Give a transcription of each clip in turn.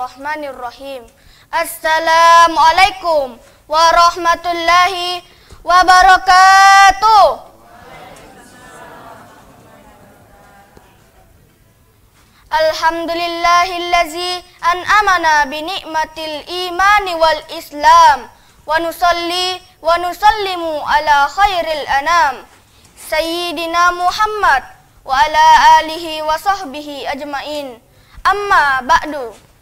Bismillahirrahmanirrahim. Assalamualaikum warahmatullahi wabarakatuh. Alhamdulillahillazi an'amana binikmatil imani wal islam wa nusalli wa nusallimu ala khairil anam Sayyidina Muhammad wa ala alihi wa sahbihi ajmain. Amma ba'du.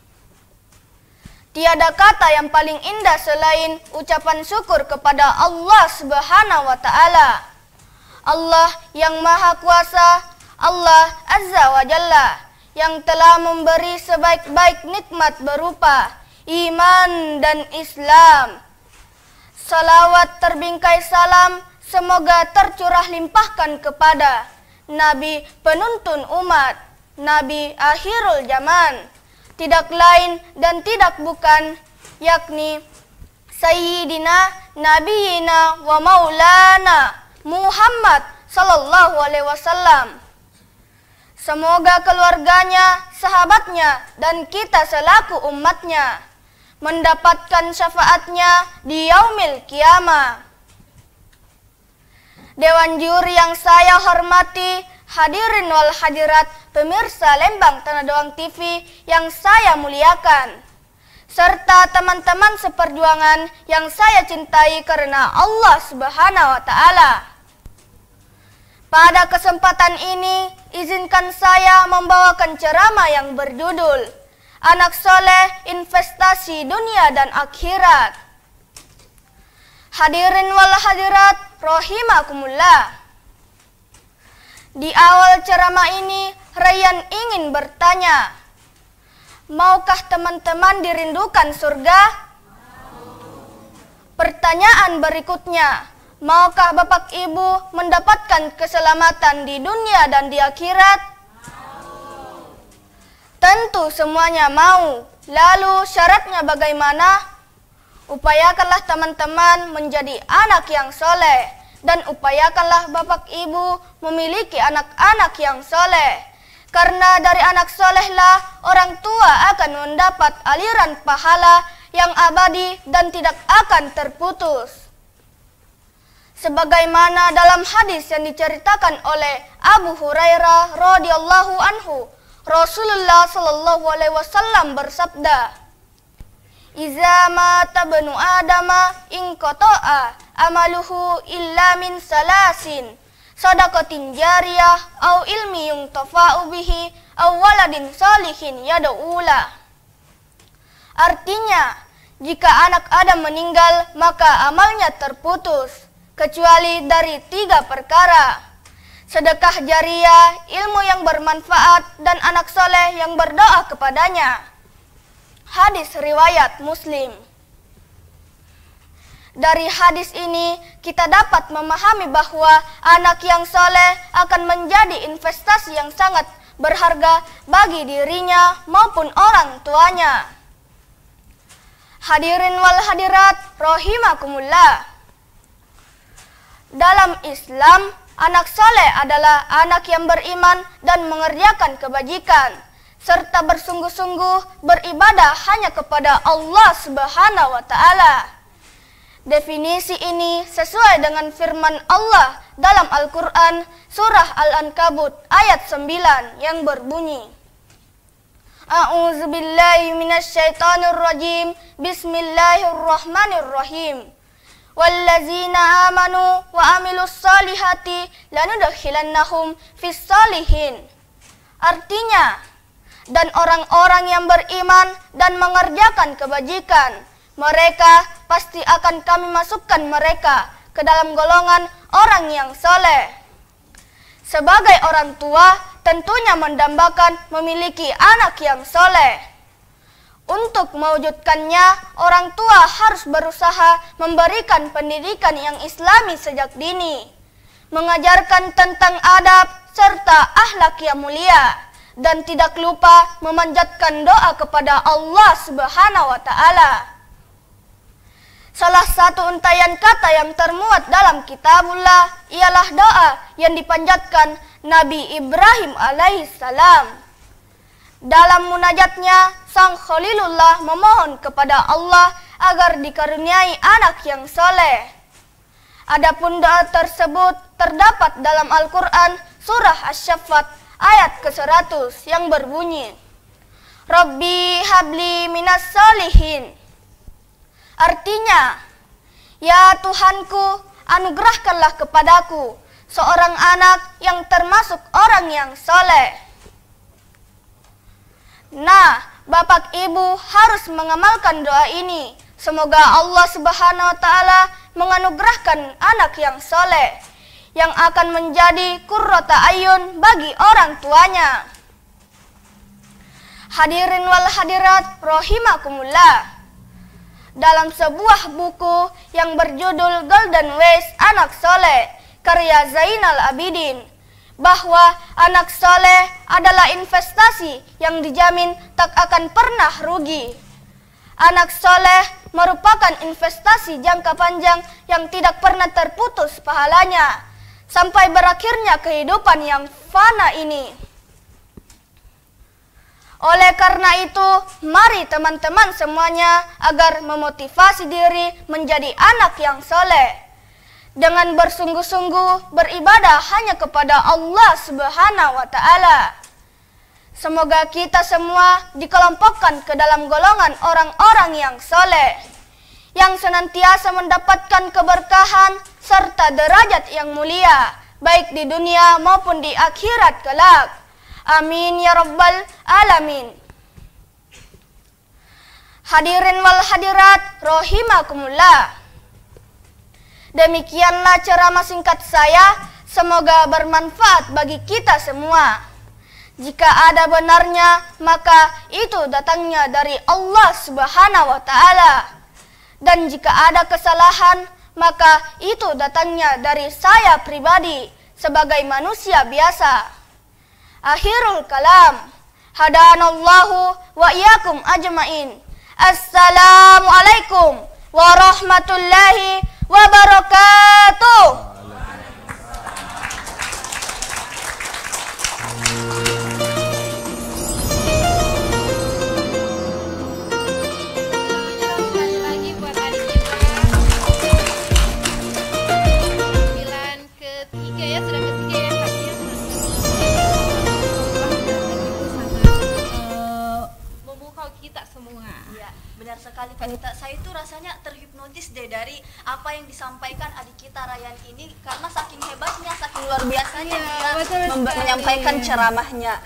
Tiada kata yang paling indah selain ucapan syukur kepada Allah Subhanahu wa Ta'ala. Allah yang Maha Kuasa, Allah Azza wa Jalla, yang telah memberi sebaik-baik nikmat berupa iman dan Islam. Salawat terbingkai salam semoga tercurah limpahkan kepada Nabi penuntun umat, Nabi akhirul zaman, tidak lain dan tidak bukan, yakni Sayyidina Nabiyina wa Maulana Muhammad sallallahu alaihi wasallam. Semoga keluarganya, sahabatnya, dan kita selaku umatnya mendapatkan syafaatnya di yaumil kiamah. Dewan juri yang saya hormati, hadirin wal hadirat, pemirsa Lembang Tanah Doang TV yang saya muliakan, serta teman-teman seperjuangan yang saya cintai karena Allah Subhanahu wa Ta'ala. Pada kesempatan ini, izinkan saya membawakan ceramah yang berjudul Anak Soleh Investasi Dunia dan Akhirat. Hadirin wal hadirat rahimakumullah. Di awal ceramah ini, Rayyan ingin bertanya, maukah teman-teman dirindukan surga? Pertanyaan berikutnya, maukah Bapak Ibu mendapatkan keselamatan di dunia dan di akhirat? Tentu semuanya mau. Lalu syaratnya bagaimana? Upayakanlah teman-teman menjadi anak yang soleh, dan upayakanlah Bapak Ibu memiliki anak-anak yang soleh. Karena dari anak solehlah orang tua akan mendapat aliran pahala yang abadi dan tidak akan terputus. Sebagaimana dalam hadis yang diceritakan oleh Abu Hurairah radhiyallahu anhu, Rasulullah sallallahu alaihi wasallam bersabda, "Iza mata banu Adama inqata'a amaluhu illa min salasin, sadaqatin jariyah au ilmi yuntafa'u bihi au waladin salihin yad'ula." Artinya, jika anak Adam meninggal, maka amalnya terputus, kecuali dari 3 perkara: sedekah jariah, ilmu yang bermanfaat, dan anak soleh yang berdoa kepadanya. Hadis riwayat Muslim. Dari hadis ini kita dapat memahami bahwa anak yang soleh akan menjadi investasi yang sangat berharga bagi dirinya maupun orang tuanya. Hadirin wal hadirat rahimakumullah. Dalam Islam, anak soleh adalah anak yang beriman dan mengerjakan kebajikan, serta bersungguh-sungguh beribadah hanya kepada Allah Subhanahu wa Ta'ala. Definisi ini sesuai dengan firman Allah dalam Al-Quran surah Al-Ankabut ayat 9 yang berbunyi, A'udzubillahi minasyaitonirrajim, Bismillahirrahmanirrahim. Wallazina amanu wa amilus salihati lanudkhilannahum fis salihin. Artinya, dan orang-orang yang beriman dan mengerjakan kebajikan, mereka pasti akan kami masukkan mereka ke dalam golongan orang yang soleh. Sebagai orang tua, tentunya mendambakan memiliki anak yang soleh. Untuk mewujudkannya, orang tua harus berusaha memberikan pendidikan yang islami sejak dini, mengajarkan tentang adab serta akhlak yang mulia, dan tidak lupa memanjatkan doa kepada Allah Subhanahu wa Ta'ala. Salah satu untayan kata yang termuat dalam kitabullah ialah doa yang dipanjatkan Nabi Ibrahim alaihissalam. Dalam munajatnya sang Khalilullah memohon kepada Allah agar dikaruniai anak yang soleh. Adapun doa tersebut terdapat dalam Al-Quran surah Asy-Syaffat ayat ke-100 yang berbunyi, Rabbi habli minas solihin. Artinya, ya Tuhanku, anugerahkanlah kepadaku seorang anak yang termasuk orang yang soleh. Nah, Bapak Ibu harus mengamalkan doa ini. Semoga Allah Subhanahu wa Ta'ala menganugerahkan anak yang soleh yang akan menjadi qurrata ayun bagi orang tuanya. Hadirin wal hadirat rahimakumullah. Dalam sebuah buku yang berjudul Golden Ways Anak Soleh karya Zainal Abidin, bahwa anak soleh adalah investasi yang dijamin tak akan pernah rugi. Anak soleh merupakan investasi jangka panjang yang tidak pernah terputus pahalanya sampai berakhirnya kehidupan yang fana ini. Oleh karena itu, mari teman-teman semuanya agar memotivasi diri menjadi anak yang soleh dengan bersungguh-sungguh beribadah hanya kepada Allah Subhanahu wa Ta'ala. Semoga kita semua dikelompokkan ke dalam golongan orang-orang yang soleh, yang senantiasa mendapatkan keberkahan serta derajat yang mulia, baik di dunia maupun di akhirat kelak. Amin ya rabbal alamin. Hadirin wal hadirat rahimakumullah. Demikianlah ceramah singkat saya, semoga bermanfaat bagi kita semua. Jika ada benarnya, maka itu datangnya dari Allah Subhanahu wa Ta'ala. Dan jika ada kesalahan, maka itu datangnya dari saya pribadi sebagai manusia biasa. Akhirul kalam, hadanallahu wa iyyakum ajmain. Assalamualaikum warahmatullahi wabarakatuh. Benar sekali Kak Nita, saya itu rasanya terhipnotis deh dari apa yang disampaikan adik kita Rayyan ini, karena saking hebatnya, saking luar biasanya dia menyampaikan ceramahnya.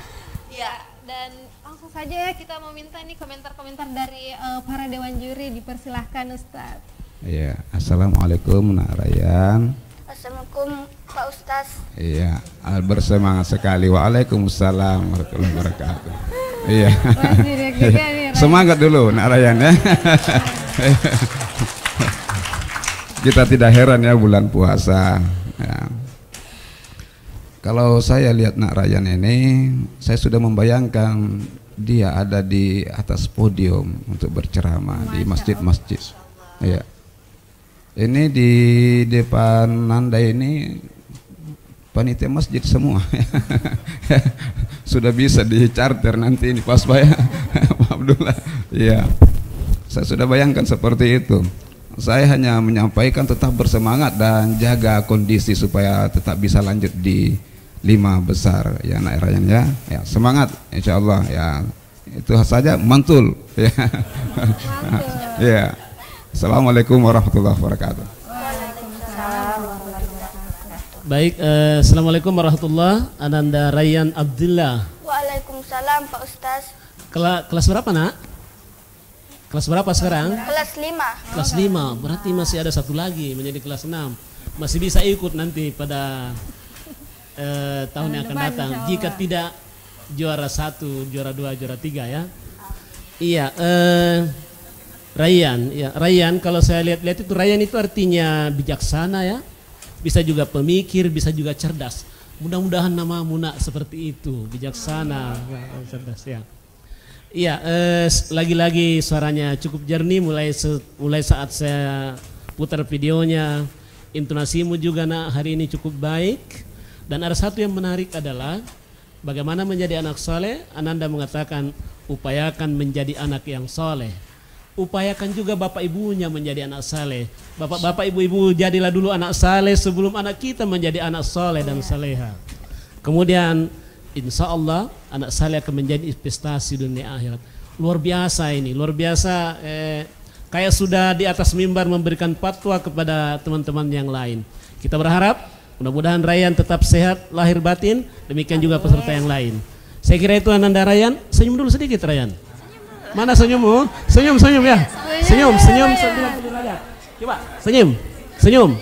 Ya, dan langsung saja ya kita meminta nih komentar-komentar dari para dewan juri, dipersilahkan Ustaz. Iya, assalamualaikum Nak Rayyan. Assalamualaikum Pak Ustaz. Iya, bersemangat sekali. Waalaikumsalam warahmatullahi wabarakatuh. Iya. Semangat dulu Nak Rayyan ya. Kita tidak heran ya bulan puasa ya. Kalau saya lihat Nak Rayyan ini, saya sudah membayangkan dia ada di atas podium untuk berceramah di masjid-masjid. Iya. Ini di depan Nanda ini panitia masjid semua. Sudah bisa di charter nanti ini pas Pak ya. Pak Abdullah. Iya. Saya sudah bayangkan seperti itu. Saya hanya menyampaikan tetap bersemangat dan jaga kondisi supaya tetap bisa lanjut di 5 besar ya Nak Rayyan ya. Ya, semangat insyaallah ya. Itu saja, mantul ya. Ya. Assalamualaikum warahmatullahi wabarakatuh. Baik, assalamualaikum warahmatullahi. Ananda Rayyan Abdullah. Waalaikumsalam Pak Ustaz. Kelas berapa Nak? Kelas berapa sekarang? Kelas 5. Kelas 5, berarti masih ada satu lagi menjadi kelas 6. Masih bisa ikut nanti pada tahun yang akan datang. Jika tidak juara 1, juara 2, juara 3 ya. Iya, Rayyan, ya Rayyan, kalau saya lihat-lihat itu Rayyan itu artinya bijaksana ya. Bisa juga pemikir, bisa juga cerdas. Mudah-mudahan namamu Nak seperti itu, bijaksana, cerdas ya. Iya, lagi-lagi suaranya cukup jernih mulai saat saya putar videonya. Intonasimu juga Nak hari ini cukup baik. Dan ada satu yang menarik adalah bagaimana menjadi anak soleh. Ananda mengatakan upayakan menjadi anak yang soleh. Upayakan juga bapak ibunya menjadi anak saleh. Bapak-bapak, ibu-ibu, jadilah dulu anak saleh sebelum anak kita menjadi anak soleh dan saleha. Kemudian insya Allah anak saleh akan menjadi investasi dunia akhirat. Luar biasa ini, luar biasa. Kayak sudah di atas mimbar memberikan fatwa kepada teman-teman yang lain. Kita berharap mudah-mudahan Rayyan tetap sehat lahir batin. Demikian juga peserta yang lain. Saya kira itu Ananda Rayyan. Senyum dulu sedikit Rayyan. Mana senyummu? Senyum ya. Senyum. Coba senyum.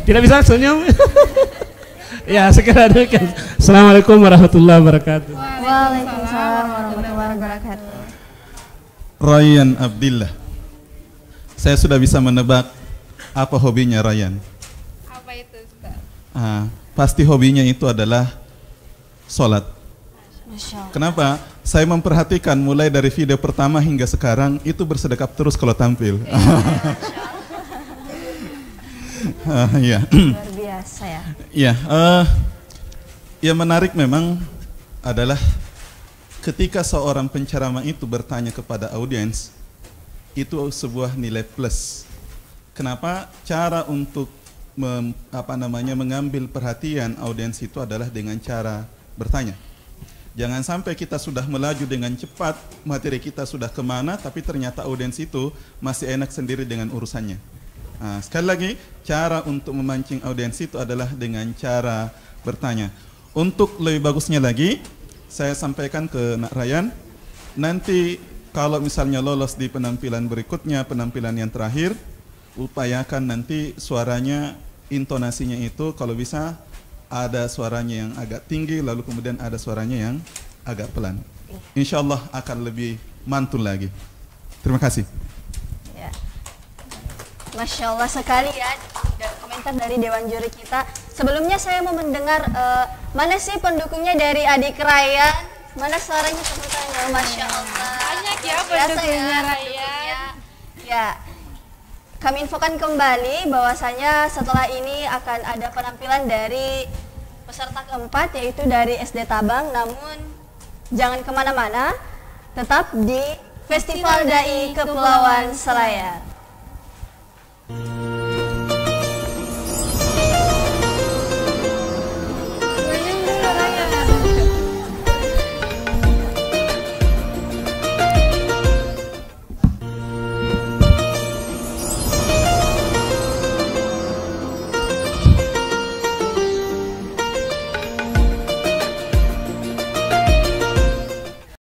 Tidak bisa senyum. Ya, sekarang demikian. Assalamualaikum warahmatullahi wabarakatuh. Waalaikumsalam warahmatullahi wabarakatuh. Rayyan Abdillah. Saya sudah bisa menebak apa hobinya Rayyan. Apa itu, Ustaz? Pasti hobinya itu adalah sholat. Kenapa? Saya memperhatikan mulai dari video pertama hingga sekarang itu bersedekap terus kalau tampil. Iya. Luar biasa ya. Iya. Yang menarik memang adalah ketika seorang penceramah itu bertanya kepada audiens, itu sebuah nilai plus. Kenapa? Cara untuk mengambil perhatian audiens itu adalah dengan cara bertanya. Jangan sampai kita sudah melaju dengan cepat, materi kita sudah kemana, tapi ternyata audiens itu masih enak sendiri dengan urusannya. Sekali lagi, cara untuk memancing audiens itu adalah dengan cara bertanya. Untuk lebih bagusnya lagi, saya sampaikan ke Nak Rayyan, nanti kalau misalnya lolos di penampilan berikutnya, penampilan yang terakhir, upayakan nanti suaranya, intonasinya itu kalau bisa ada suaranya yang agak tinggi, lalu kemudian ada suaranya yang agak pelan. Insya Allah akan lebih mantul lagi. Terima kasih. Ya. Masya Allah sekali ya komentar dari Dewan Juri kita. Sebelumnya saya mau mendengar mana sih pendukungnya dari adik Rayyan? Mana suaranya tepuk tangan? Masya Allah. Banyak ya pendukungnya Rayyan. Ya. Kami infokan kembali bahwasanya setelah ini akan ada penampilan dari peserta keempat yaitu dari SD Tabang. Namun jangan kemana-mana, tetap di Festival Dai Kepulauan Selayar.